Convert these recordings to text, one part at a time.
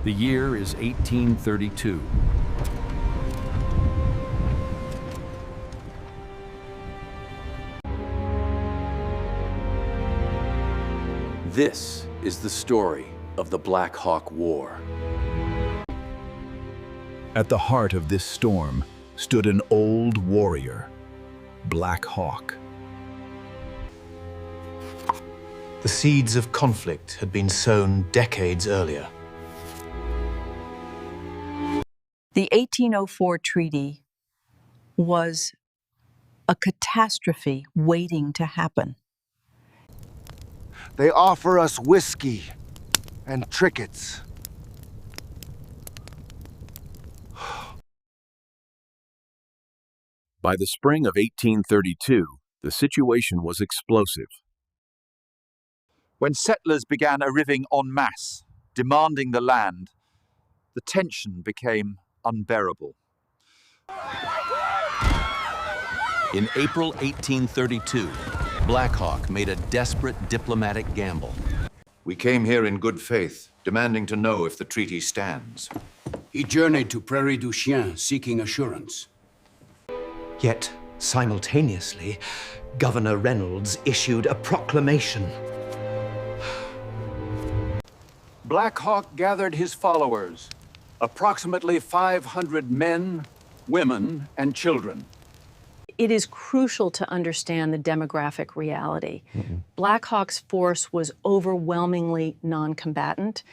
The year is 1832. This is the story of the Black Hawk War. At the heart of this storm stood an old warrior, Black Hawk. The seeds of conflict had been sown decades earlier. The 1804 treaty was a catastrophe waiting to happen. They offer us whiskey and trinkets. By the spring of 1832, the situation was explosive. When settlers began arriving en masse, demanding the land, the tension became unbearable. In April 1832, Black Hawk made a desperate diplomatic gamble. We came here in good faith, demanding to know if the treaty stands. He journeyed to Prairie du Chien, seeking assurance. Yet, simultaneously, Governor Reynolds issued a proclamation. Black Hawk gathered his followers, approximately 500 men, women, and children. It is crucial to understand the demographic reality. Black Hawk's force was overwhelmingly non-combatant.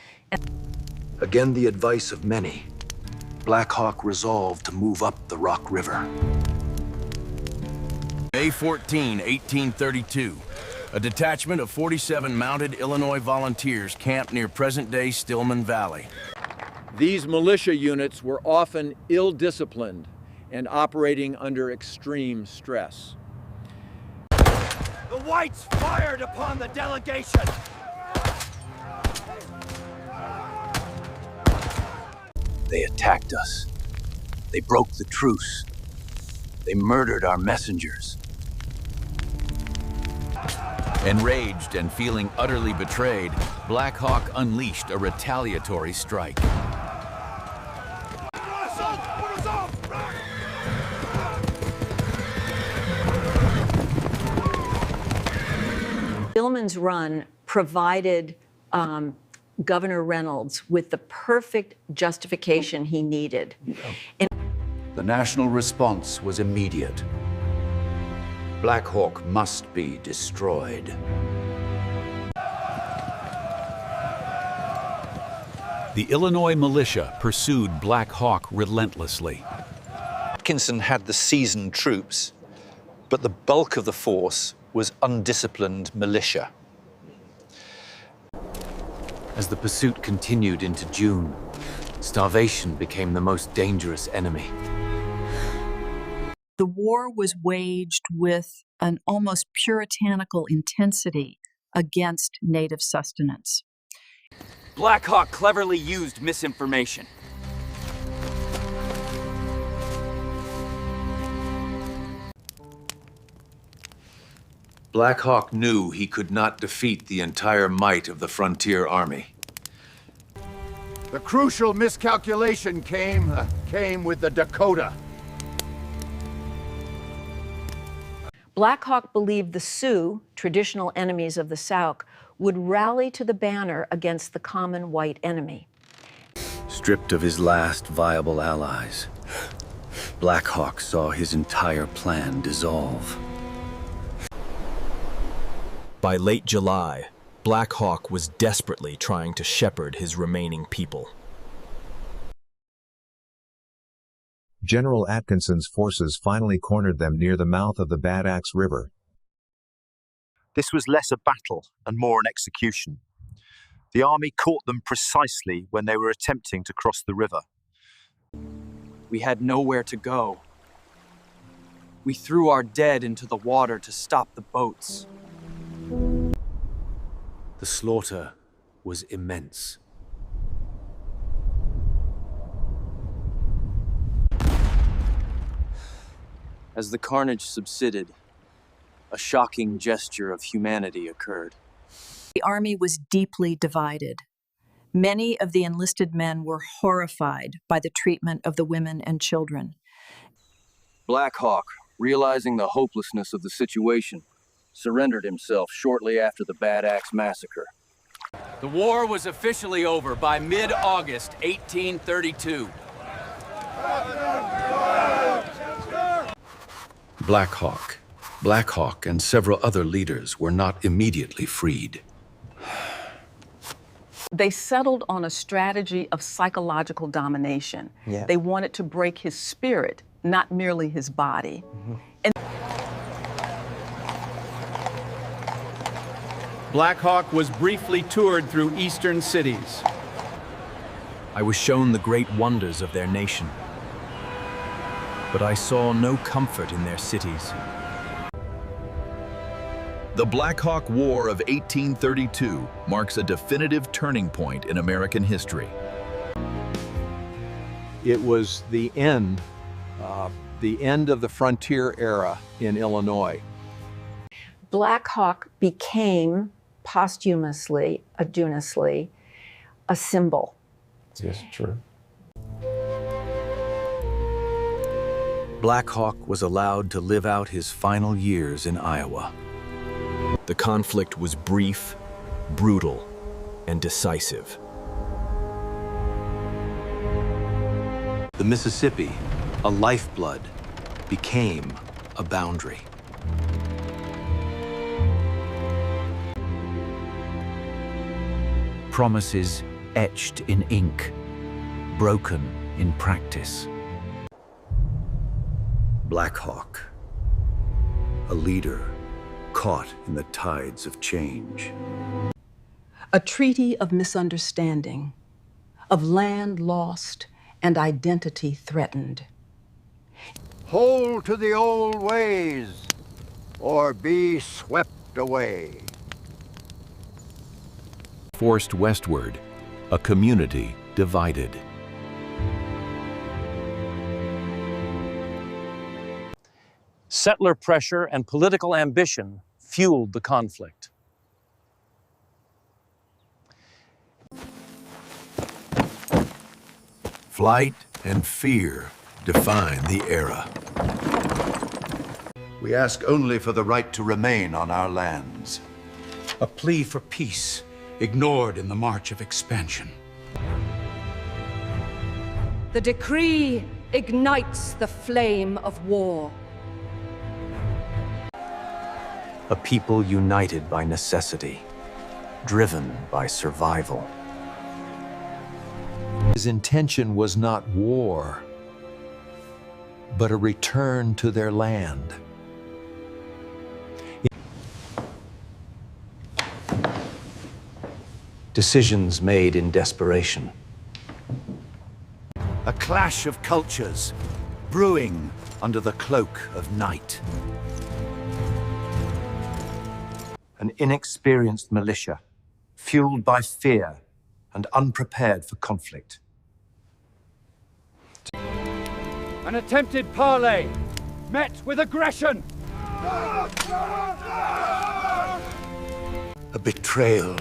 Again, the advice of many, Black Hawk resolved to move up the Rock River. May 14, 1832, a detachment of 47 mounted Illinois volunteers camped near present-day Stillman Valley. These militia units were often ill-disciplined and operating under extreme stress. The whites fired upon the delegation! They attacked us. They broke the truce. They murdered our messengers. Enraged and feeling utterly betrayed, Black Hawk unleashed a retaliatory strike. Stillman's Run provided Governor Reynolds with the perfect justification he needed. The national response was immediate. Black Hawk must be destroyed. The Illinois militia pursued Black Hawk relentlessly. Atkinson had the seasoned troops, but the bulk of the force was undisciplined militia. As the pursuit continued into June, starvation became the most dangerous enemy. The war was waged with an almost puritanical intensity against native sustenance. Black Hawk cleverly used misinformation. Black Hawk knew he could not defeat the entire might of the frontier army. The crucial miscalculation came with the Dakota. Black Hawk believed the Sioux, traditional enemies of the Sauk, would rally to the banner against the common white enemy. Stripped of his last viable allies, Black Hawk saw his entire plan dissolve. By late July, Black Hawk was desperately trying to shepherd his remaining people. General Atkinson's forces finally cornered them near the mouth of the Bad Axe River. This was less a battle and more an execution. The army caught them precisely when they were attempting to cross the river. We had nowhere to go. We threw our dead into the water to stop the boats. The slaughter was immense. As the carnage subsided, a shocking gesture of humanity occurred. The army was deeply divided. Many of the enlisted men were horrified by the treatment of the women and children. Black Hawk, realizing the hopelessness of the situation, surrendered himself shortly after the Bad Axe Massacre. The war was officially over by mid-August 1832. Black Hawk and several other leaders were not immediately freed. They settled on a strategy of psychological domination. Yeah. They wanted to break his spirit, not merely his body. And Black Hawk was briefly toured through eastern cities. I was shown the great wonders of their nation, but I saw no comfort in their cities. The Black Hawk War of 1832 marks a definitive turning point in American history. It was the end of the frontier era in Illinois. Black Hawk became posthumously, a symbol. Yes, true. Black Hawk was allowed to live out his final years in Iowa. The conflict was brief, brutal, and decisive. The Mississippi, a lifeblood, became a boundary. Promises etched in ink, broken in practice. Black Hawk, a leader caught in the tides of change. A treaty of misunderstanding, of land lost and identity threatened. Hold to the old ways, or be swept away. Forced westward, a community divided. Settler pressure and political ambition fueled the conflict. Flight and fear define the era. We ask only for the right to remain on our lands. A plea for peace, ignored in the march of expansion. The decree ignites the flame of war. A people united by necessity, driven by survival. His intention was not war, but a return to their land. Decisions made in desperation. A clash of cultures, brewing under the cloak of night. An inexperienced militia, fueled by fear and unprepared for conflict. An attempted parley, met with aggression. A betrayal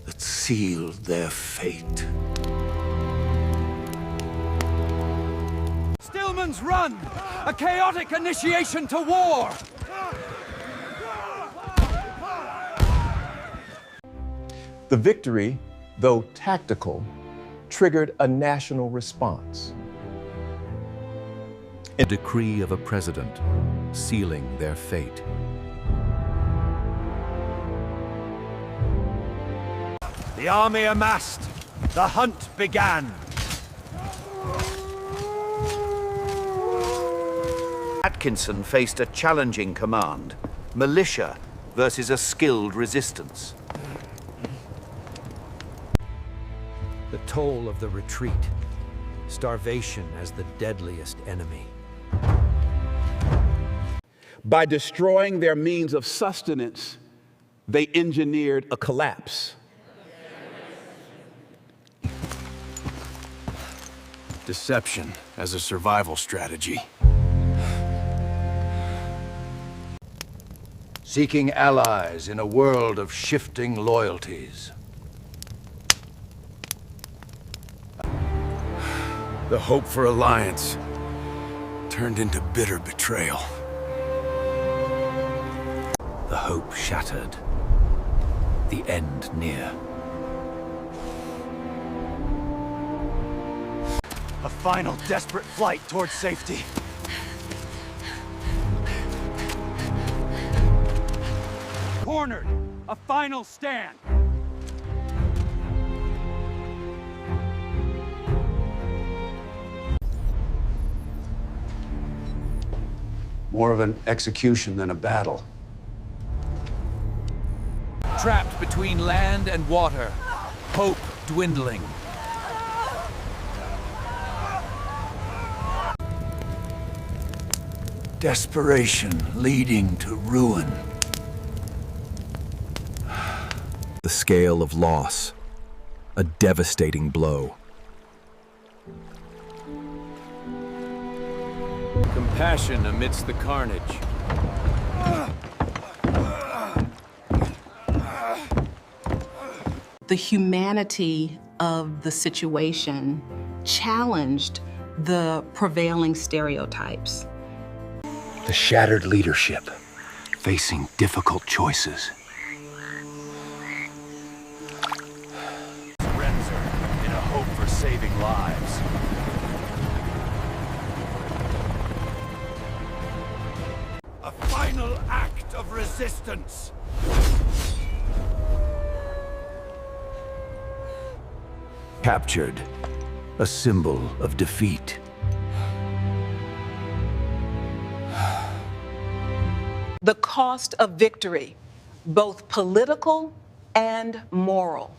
that sealed their fate. Stillman's Run, a chaotic initiation to war. The victory, though tactical, triggered a national response. A decree of a president, sealing their fate. The army amassed. The hunt began. Atkinson faced a challenging command. Militia versus a skilled resistance. The toll of the retreat. Starvation as the deadliest enemy. By destroying their means of sustenance, they engineered a collapse. Deception as a survival strategy. Seeking allies in a world of shifting loyalties. The hope for alliance turned into bitter betrayal. The hope shattered. The end near. A final desperate flight towards safety. Cornered! A final stand! More of an execution than a battle. Trapped between land and water, hope dwindling. Desperation leading to ruin. The scale of loss. A devastating blow. Compassion amidst the carnage. The humanity of the situation challenged the prevailing stereotypes. The shattered leadership, facing difficult choices. Surrender in a hope for saving lives. A final act of resistance. Captured, a symbol of defeat. The cost of victory, both political and moral.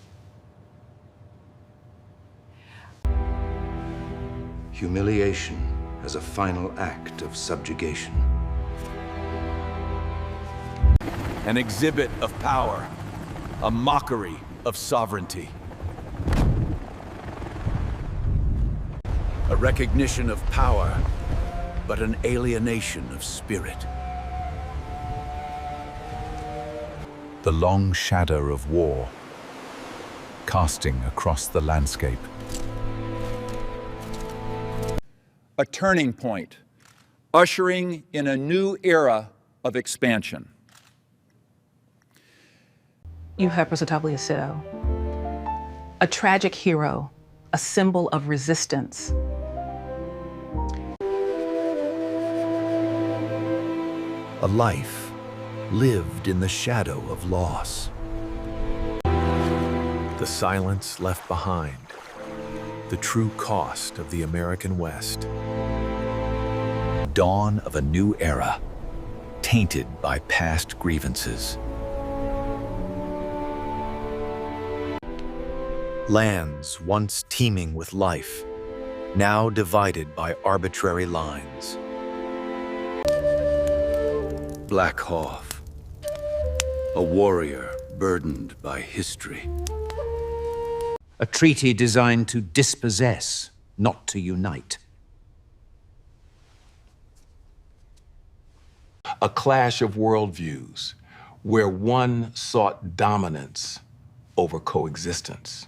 Humiliation as a final act of subjugation. An exhibit of power, a mockery of sovereignty. A recognition of power, but an alienation of spirit. The long shadow of war, casting across the landscape. A turning point, ushering in a new era of expansion. You have Sido, a tragic hero, a symbol of resistance. A life lived in the shadow of loss. The silence left behind. The true cost of the American West. Dawn of a new era, tainted by past grievances. Lands once teeming with life, now divided by arbitrary lines. Black Hawk, a warrior burdened by history. A treaty designed to dispossess, not to unite. A clash of worldviews where one sought dominance over coexistence.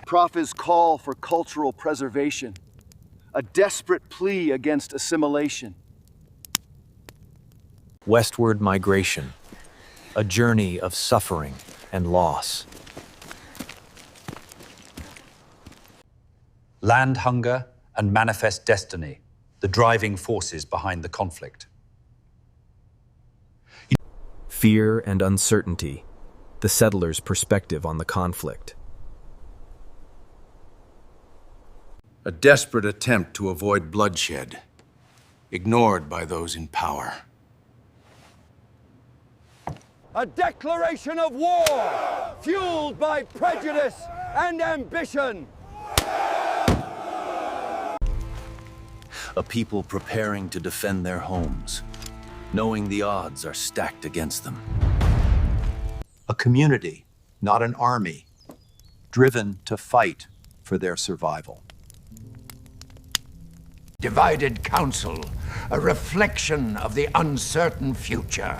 Prophet's call for cultural preservation, a desperate plea against assimilation. Westward migration, a journey of suffering and loss. Land hunger and manifest destiny, the driving forces behind the conflict. Fear and uncertainty, the settlers' perspective on the conflict. A desperate attempt to avoid bloodshed, ignored by those in power. A declaration of war, fueled by prejudice and ambition. A people preparing to defend their homes, knowing the odds are stacked against them. A community, not an army, driven to fight for their survival. Divided counsel, a reflection of the uncertain future.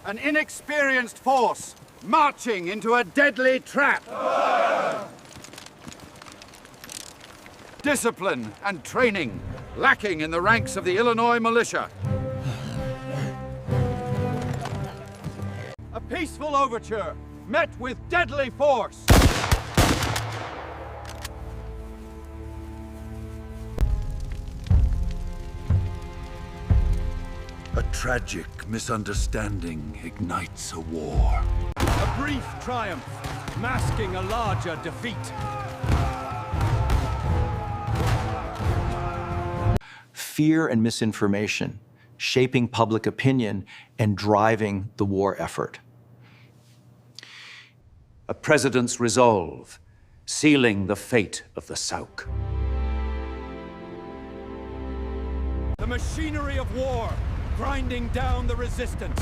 An inexperienced force marching into a deadly trap. discipline and training lacking in the ranks of the Illinois militia. A peaceful overture met with deadly force. A tragic misunderstanding ignites a war. A brief triumph, masking a larger defeat. Fear and misinformation, shaping public opinion and driving the war effort. A president's resolve, sealing the fate of the Sauk. The machinery of war, grinding down the resistance.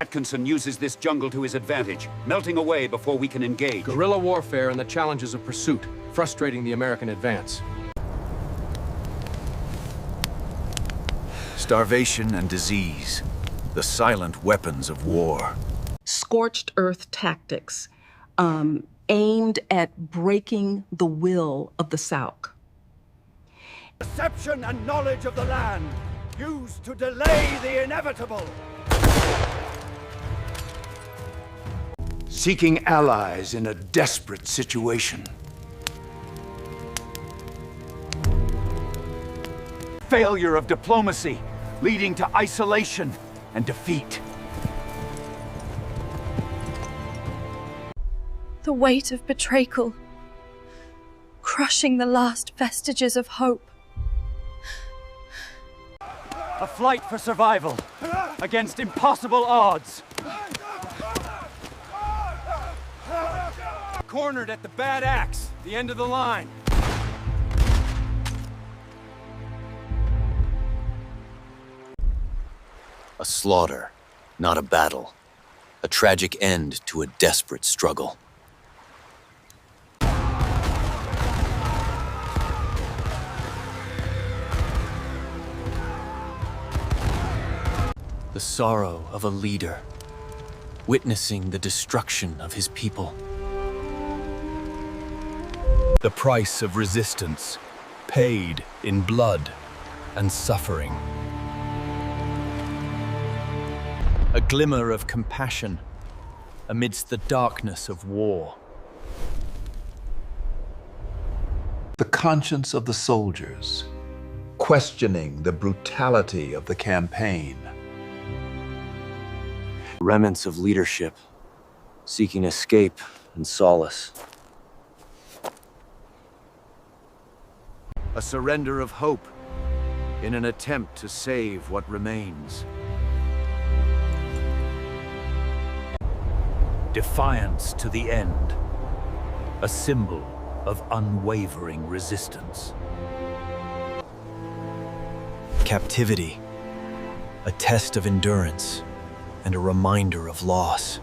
Atkinson uses this jungle to his advantage, melting away before we can engage. Guerrilla warfare and the challenges of pursuit, frustrating the American advance. Starvation and disease, the silent weapons of war. Scorched earth tactics aimed at breaking the will of the Sauk. Perception and knowledge of the land, used to delay the inevitable. Seeking allies in a desperate situation. Failure of diplomacy, leading to isolation and defeat. The weight of betrayal, crushing the last vestiges of hope. A flight for survival, against impossible odds. Cornered at the bad axe, the end of the line. A slaughter, not a battle. A tragic end to a desperate struggle. The sorrow of a leader, witnessing the destruction of his people. The price of resistance, paid in blood and suffering. A glimmer of compassion amidst the darkness of war. The conscience of the soldiers, questioning the brutality of the campaign. Remnants of leadership, seeking escape and solace. A surrender of hope in an attempt to save what remains. Defiance to the end, a symbol of unwavering resistance. Captivity, a test of endurance and a reminder of loss.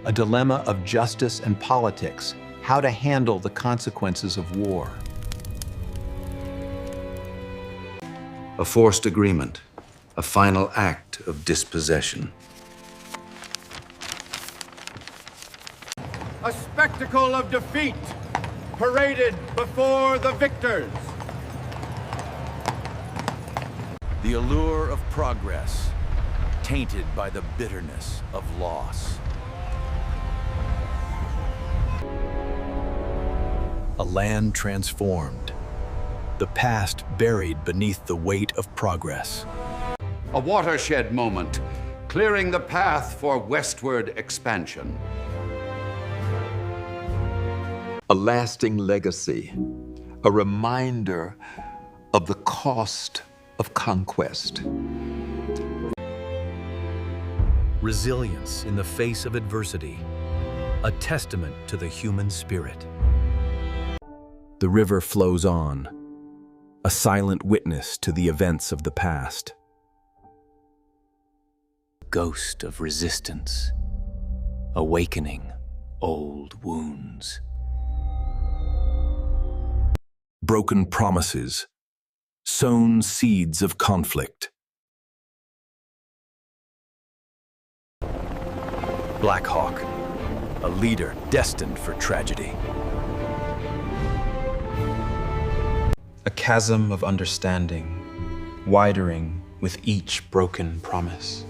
A dilemma of justice and politics, how to handle the consequences of war. A forced agreement, a final act of dispossession. A spectacle of defeat, paraded before the victors. The allure of progress, tainted by the bitterness of loss. A land transformed, the past buried beneath the weight of progress. A watershed moment, clearing the path for westward expansion. A lasting legacy, a reminder of the cost of conquest. Resilience in the face of adversity, a testament to the human spirit. The river flows on, a silent witness to the events of the past. Ghost of resistance, awakening old wounds. Broken promises, sown seeds of conflict. Black Hawk, a leader destined for tragedy. A chasm of understanding, widening with each broken promise.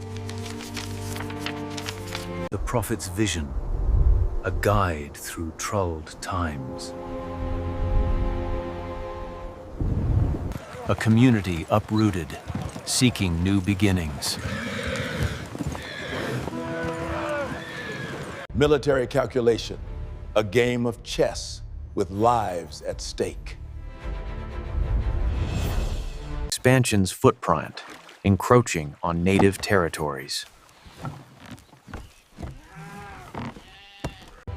The prophet's vision, a guide through troubled times. A community uprooted, seeking new beginnings. Military calculation, a game of chess with lives at stake. Expansion's footprint, encroaching on native territories.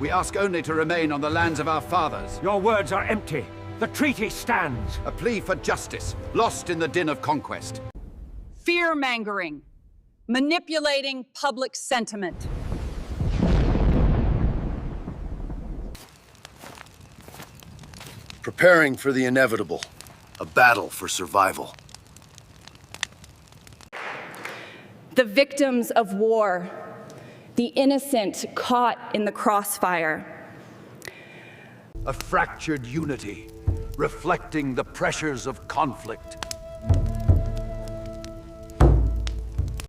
We ask only to remain on the lands of our fathers. Your words are empty. The treaty stands. A plea for justice, lost in the din of conquest. Fear-mongering, manipulating public sentiment. Preparing for the inevitable, a battle for survival. The victims of war, the innocent caught in the crossfire. A fractured unity, reflecting the pressures of conflict.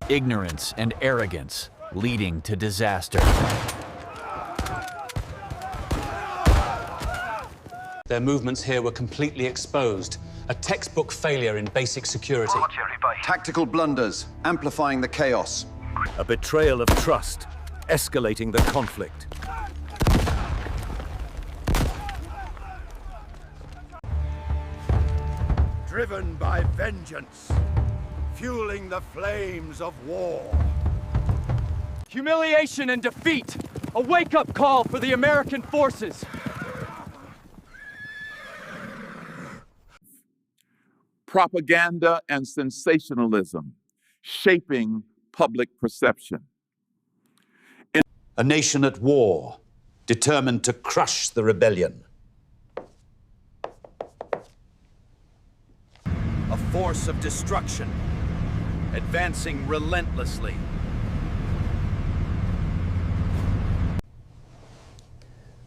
Ignorance and arrogance leading to disaster. Their movements here were completely exposed. A textbook failure in basic security. Tactical blunders, amplifying the chaos. A betrayal of trust, escalating the conflict. Driven by vengeance, fueling the flames of war. Humiliation and defeat! A wake-up call for the American forces! Propaganda and sensationalism, shaping public perception. A nation at war, determined to crush the rebellion. A force of destruction, advancing relentlessly.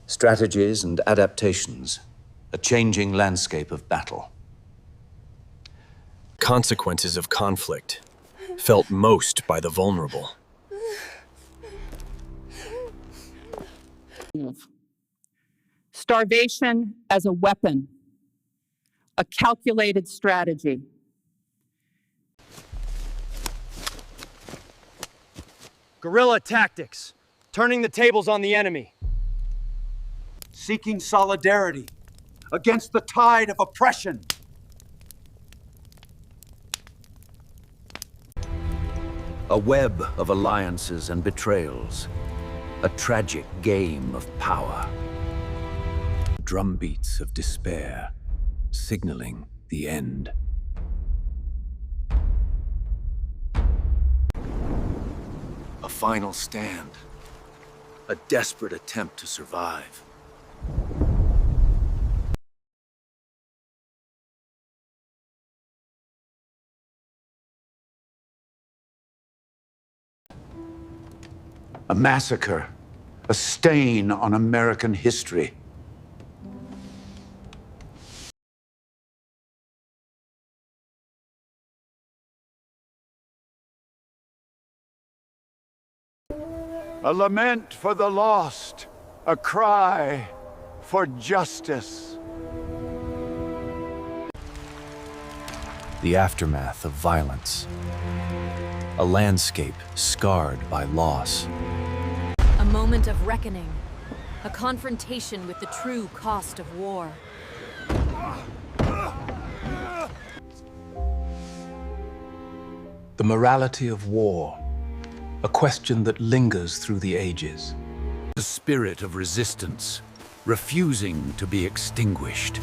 Strategies and adaptations, a changing landscape of battle. Consequences of conflict, felt most by the vulnerable. Starvation as a weapon, a calculated strategy. Guerrilla tactics, turning the tables on the enemy. Seeking solidarity against the tide of oppression. A web of alliances and betrayals. A tragic game of power. Drumbeats of despair, signaling the end. A final stand. A desperate attempt to survive. A massacre, a stain on American history. A lament for the lost, a cry for justice. The aftermath of violence. A landscape scarred by loss. A moment of reckoning. A confrontation with the true cost of war. The morality of war, a question that lingers through the ages. The spirit of resistance, refusing to be extinguished.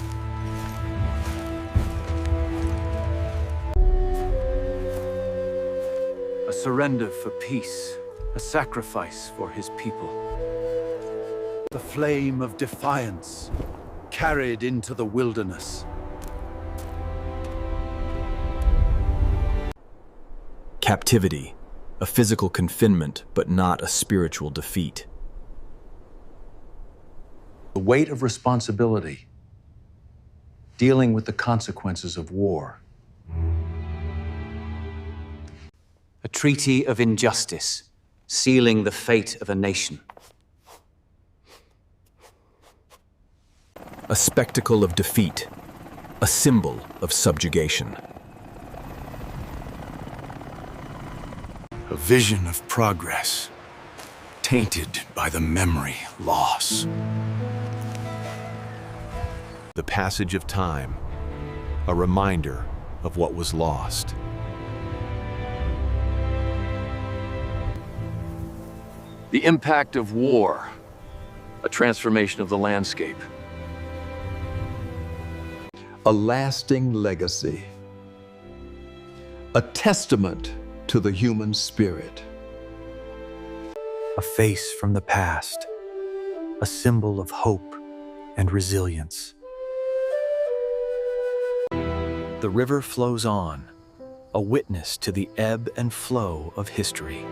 A surrender for peace, a sacrifice for his people. The flame of defiance, carried into the wilderness. Captivity, a physical confinement, but not a spiritual defeat. The weight of responsibility, dealing with the consequences of war. A treaty of injustice, sealing the fate of a nation. A spectacle of defeat, a symbol of subjugation. A vision of progress, tainted by the memory loss. The passage of time, a reminder of what was lost. The impact of war, a transformation of the landscape. A lasting legacy. A testament to the human spirit. A face from the past, a symbol of hope and resilience. The river flows on, a witness to the ebb and flow of history.